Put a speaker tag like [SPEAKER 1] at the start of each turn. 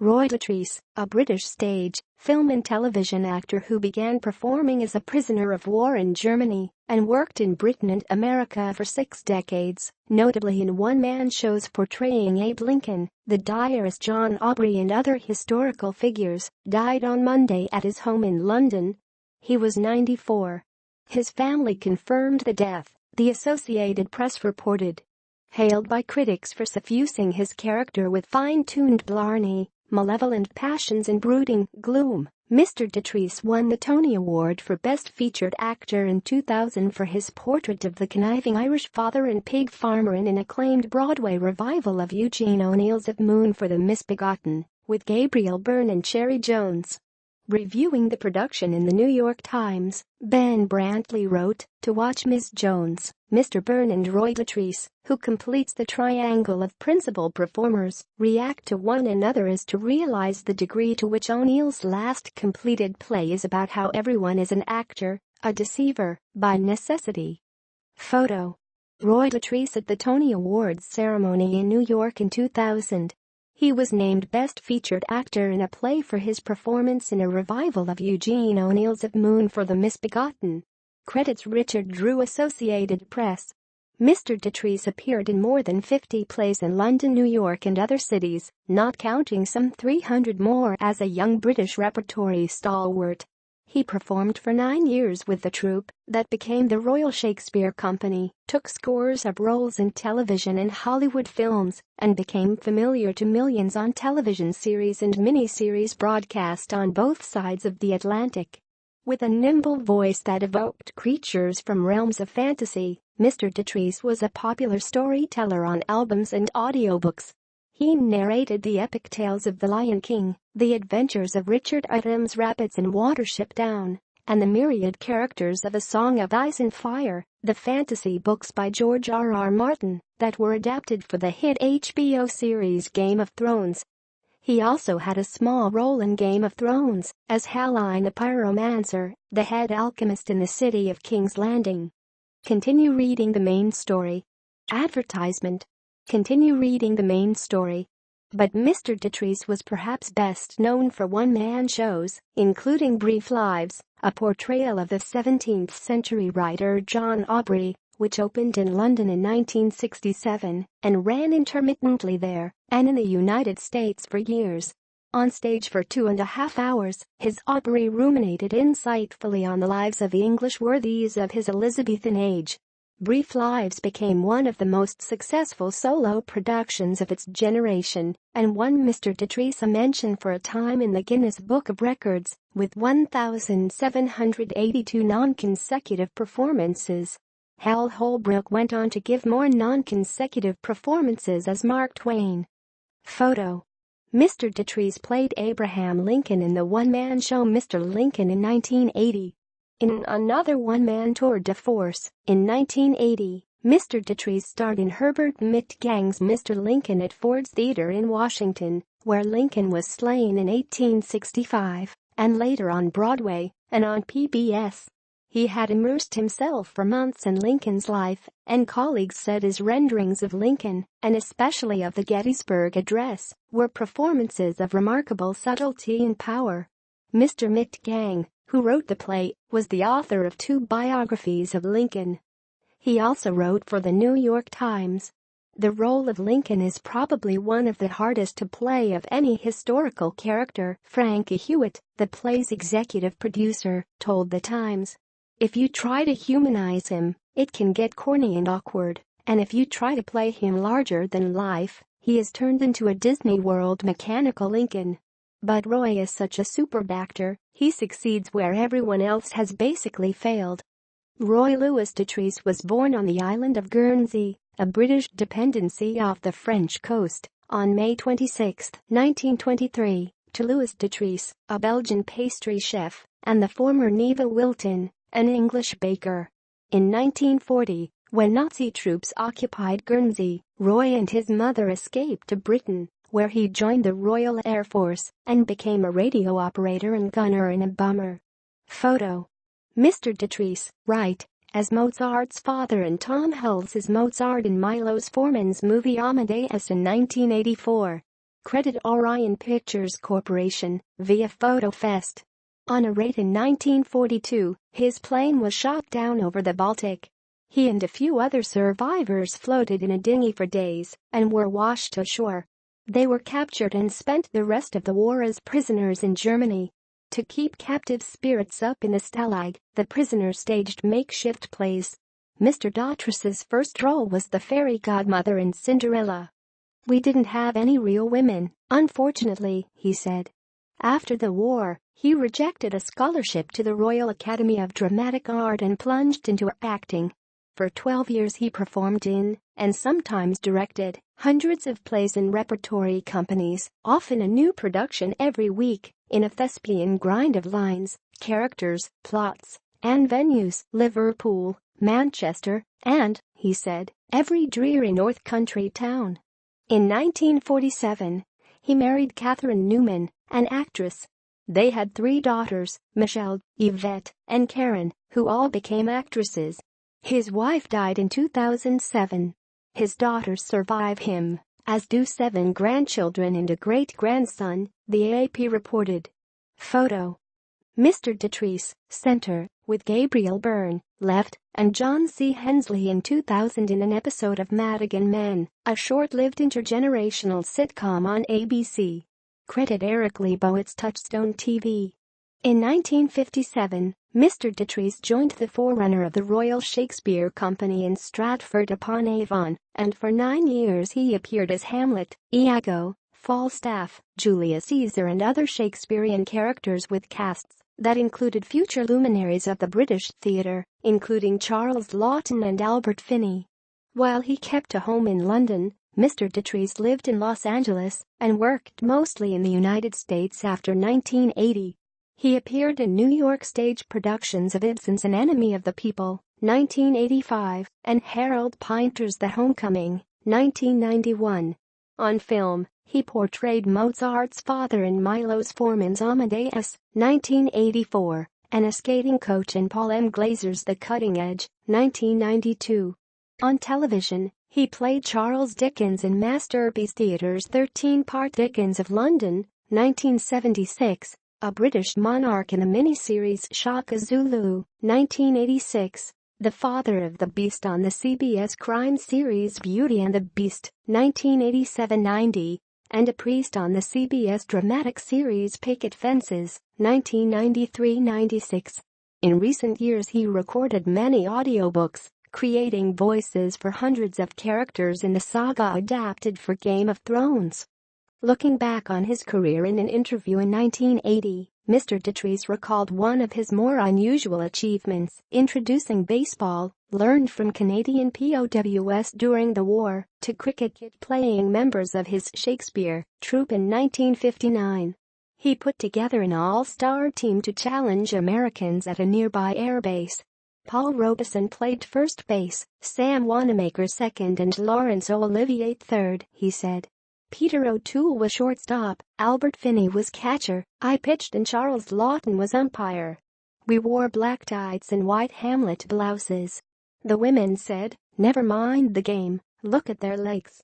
[SPEAKER 1] Roy Dotrice, a British stage, film and television actor who began performing as a prisoner of war in Germany and worked in Britain and America for 6 decades, notably in one-man shows portraying Abe Lincoln, the diarist John Aubrey and other historical figures, died on Monday at his home in London. He was 94. His family confirmed the death, the Associated Press reported. Hailed by critics for suffusing his character with fine-tuned blarney, malevolent passions and brooding gloom, Mr. Dotrice won the Tony Award for Best Featured Actor in 2000 for his portrait of the conniving Irish father and pig farmer in an acclaimed Broadway revival of Eugene O'Neill's Of Moon for the Misbegotten, with Gabriel, Byrne and Cherry Jones. Reviewing the production in the New York Times, Ben Brantley wrote, "To watch Ms. Jones, Mr. Byrne and Roy Dotrice, who completes the triangle of principal performers, react to one another is to realize the degree to which O'Neill's last completed play is about how everyone is an actor, a deceiver, by necessity." Photo. Roy Dotrice at the Tony Awards ceremony in New York in 2000. He was named Best Featured Actor in a play for his performance in a revival of Eugene O'Neill's Of Moon for the Misbegotten. Credits Richard Drew, Associated Press. Mr. Dotrice appeared in more than 50 plays in London, New York and other cities, not counting some 300 more as a young British repertory stalwart. He performed for 9 years with the troupe that became the Royal Shakespeare Company, took scores of roles in television and Hollywood films, and became familiar to millions on television series and miniseries broadcast on both sides of the Atlantic. With a nimble voice that evoked creatures from realms of fantasy, Mr. Dotrice was a popular storyteller on albums and audiobooks. He narrated the epic tales of The Lion King, The Adventures of Richard Adams' Rabbits and Watership Down, and the myriad characters of A Song of Ice and Fire, the fantasy books by George R.R. Martin that were adapted for the hit HBO series Game of Thrones. He also had a small role in Game of Thrones as Halline the Pyromancer, the head alchemist in the city of King's Landing. Continue reading the main story. Advertisement. Continue reading the main story. But Mr. Dotrice was perhaps best known for one-man shows, including Brief Lives, a portrayal of the 17th century writer John Aubrey, which opened in London in 1967 and ran intermittently there and in the United States for years. On stage for 2.5 hours, his Aubrey ruminated insightfully on the lives of the English worthies of his Elizabethan age. Brief Lives became one of the most successful solo productions of its generation and won Mr. Dotrice a mention for a time in the Guinness Book of Records with 1,782 non-consecutive performances. Hal Holbrook went on to give more non-consecutive performances as Mark Twain. Photo. Mr. Dotrice played Abraham Lincoln in the one-man show Mr. Lincoln in 1980. In another one-man tour de force, in 1980, Mr. Dotrice starred in Herbert Mitgang's Mr. Lincoln at Ford's Theatre in Washington, where Lincoln was slain in 1865, and later on Broadway and on PBS. He had immersed himself for months in Lincoln's life, and colleagues said his renderings of Lincoln, and especially of the Gettysburg Address, were performances of remarkable subtlety and power. Mr. Mitgang, who wrote the play, was the author of 2 biographies of Lincoln. He also wrote for the New York Times. The role of Lincoln is probably one of the hardest to play of any historical character, Frankie Hewitt, the play's executive producer, told the Times. If you try to humanize him, it can get corny and awkward, and if you try to play him larger than life, he is turned into a Disney World mechanical Lincoln. But Roy is such a superb actor, he succeeds where everyone else has basically failed. Roy Louis Dotrice was born on the island of Guernsey, a British dependency off the French coast, on May 26, 1923, to Louis Dotrice, a Belgian pastry chef, and the former Neva Wilton, an English baker. In 1940, when Nazi troops occupied Guernsey, Roy and his mother escaped to Britain, where he joined the Royal Air Force and became a radio operator and gunner in a bomber. Photo. Mr. Dotrice, right, as Mozart's father and Tom Hulce as Mozart in Milos Forman's movie Amadeus in 1984. Credit Orion Pictures Corporation via PhotoFest. On a raid in 1942, his plane was shot down over the Baltic. He and a few other survivors floated in a dinghy for days and were washed ashore. They were captured and spent the rest of the war as prisoners in Germany. To keep captive spirits up in the Stalag, the prisoners staged makeshift plays. Mr. Dotrice's first role was the fairy godmother in Cinderella. "We didn't have any real women, unfortunately," he said. After the war, he rejected a scholarship to the Royal Academy of Dramatic Art and plunged into acting. For 12 years he performed in, and sometimes directed, hundreds of plays in repertory companies, often a new production every week, in a thespian grind of lines, characters, plots, and venues, Liverpool, Manchester, and, he said, every dreary North Country town. In 1947, he married Catherine Newman, an actress. They had 3 daughters, Michelle, Yvette, and Karen, who all became actresses. His wife died in 2007. His daughters survive him, as do 7 grandchildren and a great-grandson, the AP reported. Photo. Mr. Dotrice, center, with Gabriel Byrne, left, and John C. Hensley in 2000 in an episode of Madigan Men, a short-lived intergenerational sitcom on ABC. Credit Eric Leibowitz Touchstone TV. In 1957, Mr. Dotrice joined the forerunner of the Royal Shakespeare Company in Stratford-upon-Avon, and for 9 years he appeared as Hamlet, Iago, Falstaff, Julius Caesar and other Shakespearean characters with casts that included future luminaries of the British theatre, including Charles Laughton and Albert Finney. While he kept a home in London, Mr. Dotrice lived in Los Angeles and worked mostly in the United States after 1980. He appeared in New York stage productions of Ibsen's An Enemy of the People, 1985, and Harold Pinter's The Homecoming, 1991. On film, he portrayed Mozart's father in Milos Forman's Amadeus, 1984, and a skating coach in Paul M. Glazer's The Cutting Edge, 1992. On television, he played Charles Dickens in Masterpiece Theatre's 13-part Dickens of London, 1976, a British monarch in the miniseries Shaka Zulu, 1986, the father of the Beast on the CBS crime series Beauty and the Beast, 1987-90, and a priest on the CBS dramatic series Picket Fences, 1993-96. In recent years he recorded many audiobooks, creating voices for hundreds of characters in the saga adapted for Game of Thrones. Looking back on his career in an interview in 1980, Mr. Dotrice recalled one of his more unusual achievements, introducing baseball, learned from Canadian POWs during the war, to cricket playing members of his Shakespeare troupe in 1959. He put together an all-star team to challenge Americans at a nearby airbase. Paul Robeson played first base, Sam Wanamaker second and Laurence Olivier third, he said. Peter O'Toole was shortstop, Albert Finney was catcher, I pitched and Charles Laughton was umpire. We wore black tights and white Hamlet blouses. The women said, "Never mind the game, look at their legs."